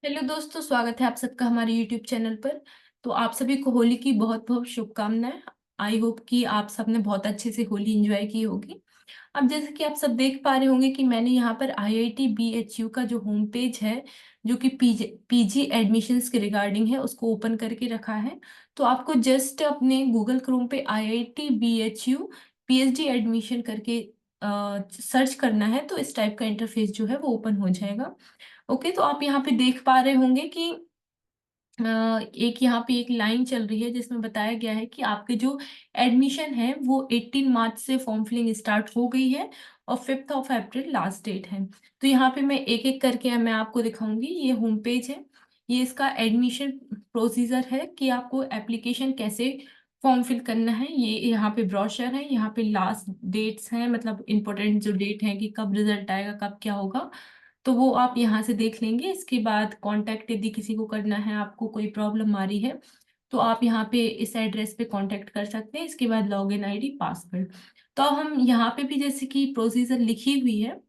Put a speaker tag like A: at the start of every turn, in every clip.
A: Hello दोस्तों, स्वागत है आप सबका हमारे यूट्यूब चैनल पर। तो आप सभी को होली की बहुत बहुत शुभकामनाएं। आई होप कि आप सबने बहुत अच्छे से होली एंजॉय की होगी। अब जैसे कि आप सब देख पा रहे होंगे कि मैंने यहाँ पर आईआईटी बीएचयू का जो होम पेज है, जो कि पीजी एडमिशन्स के रिगार्डिंग है, उसको ओपन करके रखा है। तो आपको जस्ट अपने गूगल क्रोम पे आईआईटी बीएचयू पीएचडी एडमिशन करके सर्च करना है, तो इस टाइप का इंटरफेस जो है वो ओपन हो जाएगा। ओके, तो आप यहाँ पे देख पा रहे होंगे कि एक यहाँ पे एक लाइन चल रही है जिसमें बताया गया है कि आपके जो एडमिशन है वो 18 मार्च से फॉर्म फिलिंग स्टार्ट हो गई है और 5 ऑफ अप्रैल लास्ट डेट है। तो यहाँ पे मैं एक एक करके मैं आपको दिखाऊंगी। ये होम पेज है, ये इसका एडमिशन प्रोसीजर है कि आपको एप्लीकेशन कैसे फॉर्म फिल करना है। ये यहाँ पे ब्रोशर है, यहाँ पे लास्ट डेट्स हैं, मतलब इम्पोर्टेंट जो डेट है कि कब रिजल्ट आएगा, कब क्या होगा, तो वो आप यहाँ से देख लेंगे। इसके बाद कांटेक्ट यदि किसी को करना है, आपको कोई प्रॉब्लम आ रही है, तो आप यहाँ पे इस एड्रेस पे कांटेक्ट कर सकते हैं। इसके बाद लॉगिन आईडी, पासवर्ड। तो हम यहाँ पे भी जैसे कि प्रोसीजर लिखी हुई है,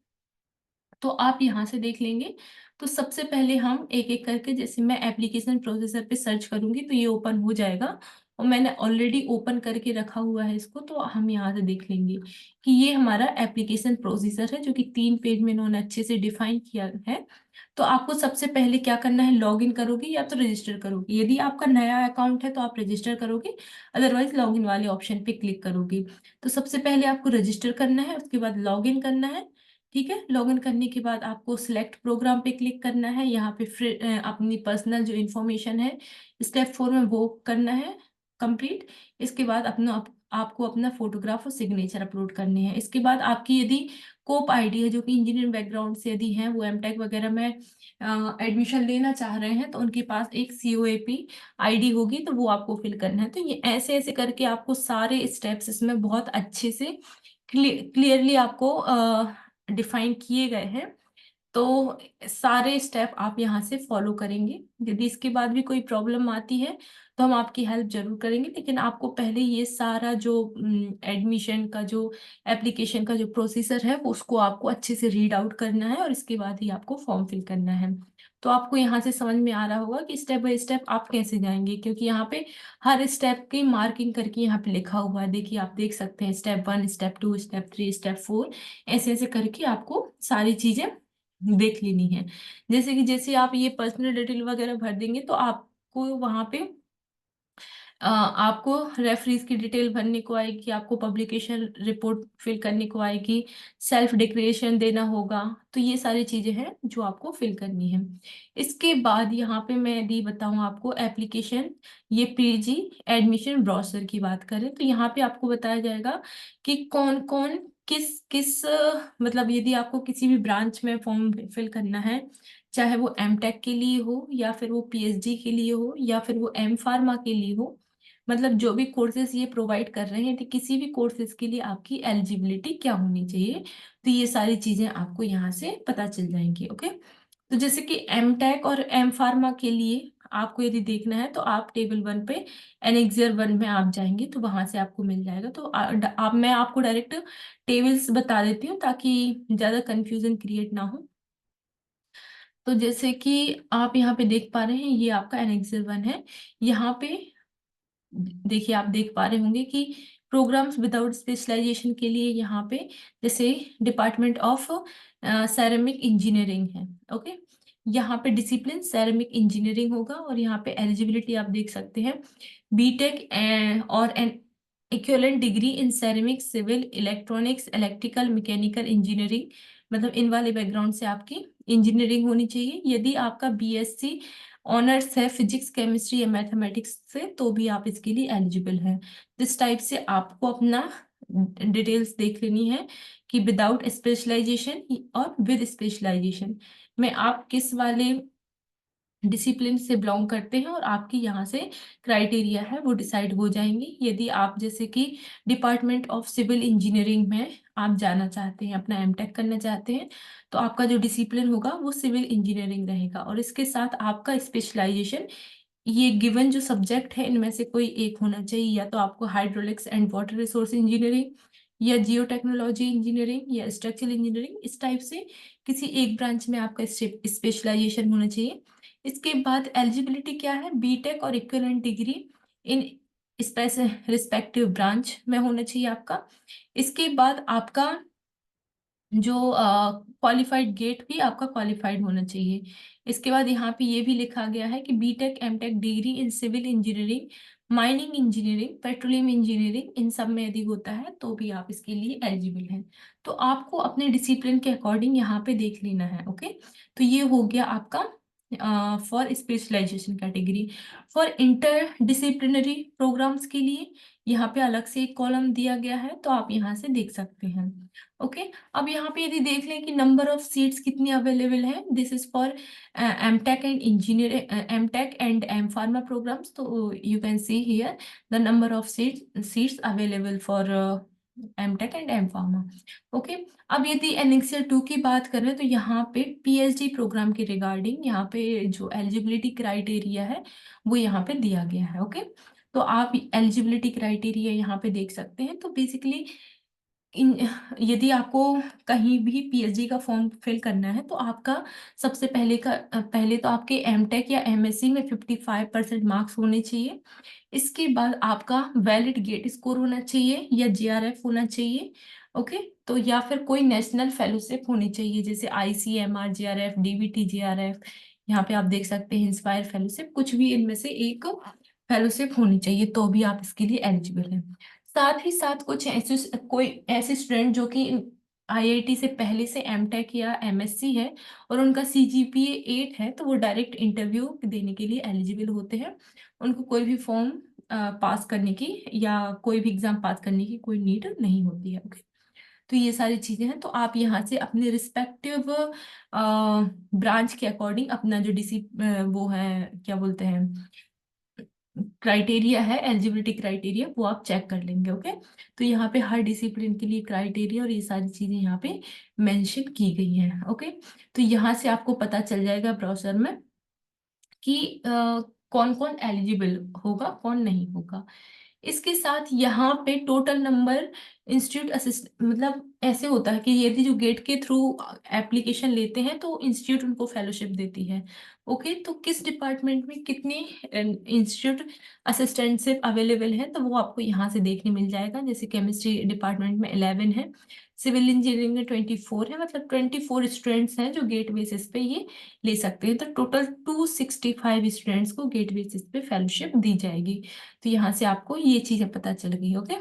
A: तो आप यहाँ से देख लेंगे। तो सबसे पहले हम एक एक करके, जैसे मैं एप्लीकेशन प्रोसेसर पे सर्च करूंगी तो ये ओपन हो जाएगा, और मैंने ऑलरेडी ओपन करके रखा हुआ है इसको। तो हम यहाँ से देख लेंगे कि ये हमारा एप्लीकेशन प्रोसीजर है, जो कि 3 पेज में इन्होंने अच्छे से डिफाइन किया है। तो आपको सबसे पहले क्या करना है, लॉगिन करोगे या तो रजिस्टर करोगे। यदि आपका नया अकाउंट है तो आप रजिस्टर करोगे, अदरवाइज लॉगिन वाले ऑप्शन पे क्लिक करोगे। तो सबसे पहले आपको रजिस्टर करना है, उसके बाद लॉगिन करना है। ठीक है, लॉगिन करने के बाद आपको सिलेक्ट प्रोग्राम पे क्लिक करना है। यहाँ पे फिर अपनी पर्सनल जो इन्फॉर्मेशन है स्टेप 4 में वो करना है कंप्लीट। इसके बाद आपको अपना फोटोग्राफ और सिग्नेचर अपलोड करने हैं। इसके बाद आपकी यदि कोप आईडी है, जो कि इंजीनियरिंग बैकग्राउंड से यदि है, वो एमटेक वगैरह में एडमिशन लेना चाह रहे हैं, तो उनके पास एक सीओएपी आईडी होगी, तो वो आपको फिल करना है। तो ये ऐसे ऐसे करके आपको सारे स्टेप्स इसमें बहुत अच्छे से क्लियरली आपको डिफाइन किए गए हैं। तो सारे स्टेप आप यहाँ से फॉलो करेंगे। यदि इसके बाद भी कोई प्रॉब्लम आती है तो हम आपकी हेल्प जरूर करेंगे, लेकिन आपको पहले ये सारा जो एडमिशन का जो एप्लीकेशन का जो प्रोसीजर है वो उसको आपको अच्छे से रीड आउट करना है, और इसके बाद ही आपको फॉर्म फिल करना है। तो आपको यहाँ से समझ में आ रहा होगा कि स्टेप बाय स्टेप आप कैसे जाएंगे, क्योंकि यहाँ पे हर स्टेप की मार्किंग करके यहाँ पे लिखा हुआ है। देखिए, आप देख सकते हैं स्टेप 1, स्टेप 2, स्टेप 3, स्टेप 4, ऐसे ऐसे करके आपको सारी चीजें देख लेनी है। जैसे कि जैसे आप ये पर्सनल डिटेल वगैरह भर देंगे तो आपको वहां पे आपको रेफरीज की डिटेल भरने को आएगी, आपको पब्लिकेशन रिपोर्ट फिल करने को आएगी, सेल्फ डिक्लेरेशन देना होगा। तो ये सारी चीजें हैं जो आपको फिल करनी है। इसके बाद यहाँ पे मैं यदि बताऊँ आपको एप्लीकेशन, ये पीजी एडमिशन ब्रोशर की बात करें तो यहाँ पे आपको बताया जाएगा कि कौन कौन किस किस मतलब यदि आपको किसी भी ब्रांच में फॉर्म फिल करना है, चाहे वो एमटेक के लिए हो, या फिर वो पीएचडी के लिए हो, या फिर वो एम फार्मा के लिए हो, मतलब जो भी कोर्सेज ये प्रोवाइड कर रहे हैं, तो किसी भी कोर्सेज के लिए आपकी एलिजिबिलिटी क्या होनी चाहिए, तो ये सारी चीजें आपको यहाँ से पता चल जाएंगी। ओके, तो जैसे कि एम टेक और एम फार्मा के लिए आपको यदि देखना है तो आप टेबल 1 पे एनेक्सियर 1 में आप जाएंगे, तो वहां से आपको मिल जाएगा। तो मैं आपको डायरेक्ट टेबल्स बता देती हूँ ताकि ज्यादा कंफ्यूजन क्रिएट ना हो। तो जैसे कि आप यहाँ पे देख पा रहे हैं, ये आपका एनेक्सियर 1 है। यहाँ पे देखिए, आप देख पा रहे होंगे कि प्रोग्राम्स विदाउट स्पेशलाइजेशन के लिए यहाँ पे जैसे डिपार्टमेंट ऑफ सेरेमिक इंजीनियरिंग है। ओके, यहाँ पे डिसिप्लिन सेरेमिक इंजीनियरिंग होगा, और यहाँ पे एलिजिबिलिटी आप देख सकते हैं बीटेक और an equivalent degree in ceramic, civil, electronics, electrical, mechanical engineering, मतलब इन वाले बैकग्राउंड से आपकी इंजीनियरिंग होनी चाहिए। यदि आपका बीएससी ऑनर्स है फिजिक्स, केमिस्ट्री या मैथमेटिक्स से, तो भी आप इसके लिए एलिजिबल हैं। इस टाइप से आपको अपना डिटेल्स देख लेनी है कि विदाउट स्पेशलाइजेशन और विद स्पेशलाइजेशन में आप किस वाले डिसिप्लिन से बिलोंग करते हैं, और आपकी यहाँ से क्राइटेरिया है वो डिसाइड हो जाएंगे। यदि आप जैसे कि डिपार्टमेंट ऑफ सिविल इंजीनियरिंग में आप जाना चाहते हैं, अपना एमटेक करना चाहते हैं, तो आपका जो डिसिप्लिन होगा वो सिविल इंजीनियरिंग रहेगा, और इसके साथ आपका स्पेशलाइजेशन, ये गिवन जो सब्जेक्ट है इनमें से कोई एक होना चाहिए। या तो आपको hydraulics and water resource engineering, या जियो टेक्नोलॉजी इंजीनियरिंग, या स्ट्रक्चरल इंजीनियरिंग, इस टाइप से किसी एक ब्रांच में आपका स्पेशलाइजेशन होना चाहिए। इसके बाद एलिजिबिलिटी क्या है, बीटेक और equivalent degree in respective branch में होना चाहिए आपका। इसके बाद आपका जो क्वालिफाइड गेट भी आपका क्वालिफाइड होना चाहिए। इसके बाद यहाँ पे ये भी लिखा गया है कि BTech MTech degree in civil engineering, mining engineering, petroleum engineering, इन सब में यदि होता है तो भी आप इसके लिए एलिजिबल हैं। तो आपको अपने डिसिप्लिन के अकॉर्डिंग यहाँ पे देख लेना है। ओके, तो ये हो गया आपका for specialisation category. For interdisciplinary programmes के लिए यहाँ पे अलग से एक कॉलम दिया गया है, तो आप यहाँ से देख सकते हैं। ओके, अब यहाँ पे यदि देख लें कि नंबर ऑफ सीट्स कितनी अवेलेबल है, this is for MTech and engineer, MTech and M Pharma programmes. तो you can see here the number of seats available for MTech and M Pharma. Okay, अब यदि एनेक्सर 2 की बात करें तो यहाँ पे पीएचडी प्रोग्राम के रिगार्डिंग यहाँ पे जो एलिजिबिलिटी क्राइटेरिया है वो यहाँ पे दिया गया है। ओके, तो आप एलिजिबिलिटी क्राइटेरिया यहाँ पे देख सकते हैं। तो बेसिकली इन यदि आपको कहीं भी पीएचडी का फॉर्म फिल करना है तो आपका सबसे पहले तो आपके एमटेक या एमएससी में 55% मार्क्स होने चाहिए। इसके बाद आपका वैलिड गेट स्कोर होना चाहिए या जीआरएफ होना चाहिए। ओके, तो या फिर कोई नेशनल फेलोशिप होनी चाहिए, जैसे आईसीएमआर जीआरएफ, डीबीटी जीआरएफ, यहाँ पे आप देख सकते हैं इंस्पायर फेलोशिप, कुछ भी इनमें से एक फेलोशिप होनी चाहिए तो भी आप इसके लिए एलिजिबल हैं। साथ ही साथ कुछ ऐसे कोई ऐसे स्टूडेंट जो कि आईआईटी से पहले से एमटेक या एमएससी है और उनका सीजीपीए 8 है, तो वो डायरेक्ट इंटरव्यू देने के लिए एलिजिबल होते हैं। उनको कोई भी फॉर्म पास करने की या कोई भी एग्जाम पास करने की कोई नीड नहीं होती है। ओके, तो ये सारी चीजें हैं। तो आप यहाँ से अपने रिस्पेक्टिव ब्रांच के अकॉर्डिंग अपना जो वो है क्या बोलते हैं क्राइटेरिया है, एलिजिबिलिटी क्राइटेरिया, वो आप चेक कर लेंगे। ओके, तो यहाँ पे हर डिसिप्लिन के लिए क्राइटेरिया और ये सारी चीजें यहाँ पे मेंशन की गई हैं। ओके, तो यहाँ से आपको पता चल जाएगा ब्राउजर में कि कौन कौन एलिजिबल होगा कौन नहीं होगा। इसके साथ यहाँ पे टोटल नंबर इंस्टीट्यूट असिस्ट, मतलब ऐसे होता है कि यदि जो गेट के थ्रू एप्लीकेशन लेते हैं तो इंस्टीट्यूट उनको फेलोशिप देती है। ओके, तो किस डिपार्टमेंट में कितने इंस्टीट्यूट असिस्टेंटशिप अवेलेबल है तो वो आपको यहाँ से देखने मिल जाएगा। जैसे केमिस्ट्री डिपार्टमेंट में 11 है, सिविल इंजीनियरिंग में 24 है, मतलब 24 स्टूडेंट्स हैं जो गेट बेसिस पे ये ले सकते हैं। तो टोटल 265 स्टूडेंट्स को गेट बेसिस पे फेलोशिप दी जाएगी। तो यहाँ से आपको ये चीजें पता चल गई। ओके,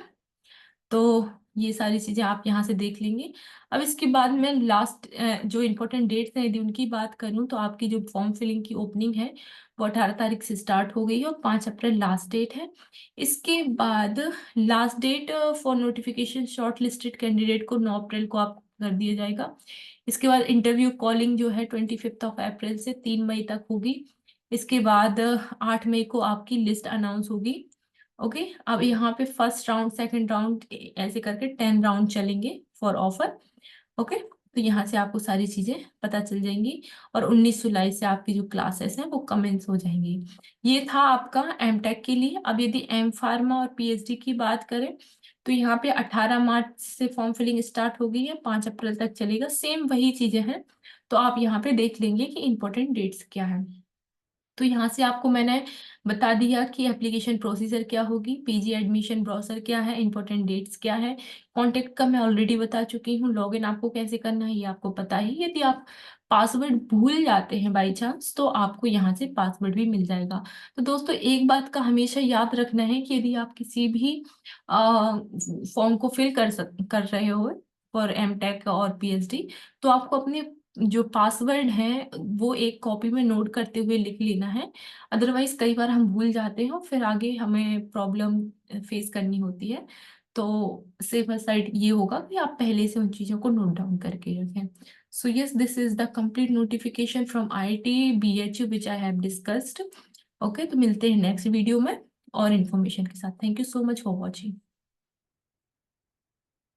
A: तो ये सारी चीजें आप यहाँ से देख लेंगे। अब इसके बाद में लास्ट जो इम्पोर्टेंट डेट्स हैं यदि उनकी बात करूँ तो आपकी जो फॉर्म फिलिंग की ओपनिंग है वो 18 तारीख से स्टार्ट हो गई है और 5 अप्रैल लास्ट डेट है। इसके बाद last date for notification shortlisted candidate को 9 अप्रैल को आप कर दिया जाएगा। इसके बाद इंटरव्यू कॉलिंग जो है 25 अप्रैल से 3 मई तक होगी। इसके बाद 8 मई को आपकी लिस्ट अनाउंस होगी। ओके, अब यहाँ पे फर्स्ट राउंड सेकंड राउंड ऐसे करके 10 राउंड चलेंगे फॉर ऑफर। ओके, तो यहाँ से आपको सारी चीजें पता चल जाएंगी और 19 जुलाई से आपकी जो क्लासेस हैं वो कमेंस हो जाएंगी। ये था आपका एमटेक के लिए। अब यदि एम फार्मा और पीएचडी की बात करें तो यहाँ पे 18 मार्च से फॉर्म फिलिंग स्टार्ट हो गई है, 5 अप्रैल तक चलेगा, सेम वही चीजें हैं। तो आप यहाँ पे देख लेंगे कि इंपॉर्टेंट डेट्स क्या है। तो यहाँ से आपको मैंने बता दिया कि एप्लीकेशन प्रोसीजर क्या होगी, पीजी एडमिशन ब्राउजर क्या है, इंपॉर्टेंट डेट्स क्या है, कॉन्टेक्ट का मैं ऑलरेडी बता चुकी हूँ, लॉगिन आपको कैसे करना है ये आपको पता ही। यदि आप पासवर्ड भूल जाते हैं बाई चांस तो आपको यहाँ से पासवर्ड भी मिल जाएगा। तो दोस्तों एक बात का हमेशा याद रखना है कि यदि आप किसी भी फॉर्म को फिल कर रहे हो फॉर एमटेक और पीएचडी तो आपको अपने जो पासवर्ड है वो एक कॉपी में नोट करते हुए लिख लेना है। अदरवाइज कई बार हम भूल जाते हैं और फिर आगे हमें प्रॉब्लम फेस करनी होती है। तो सेफर साइड ये होगा कि आप पहले से उन चीज़ों को नोट डाउन करके रखें। So yes, this is the complete notification from IIT BHU which I have discussed. Okay, तो मिलते हैं नेक्स्ट वीडियो में और इन्फॉर्मेशन के साथ। Thank you so much for watching.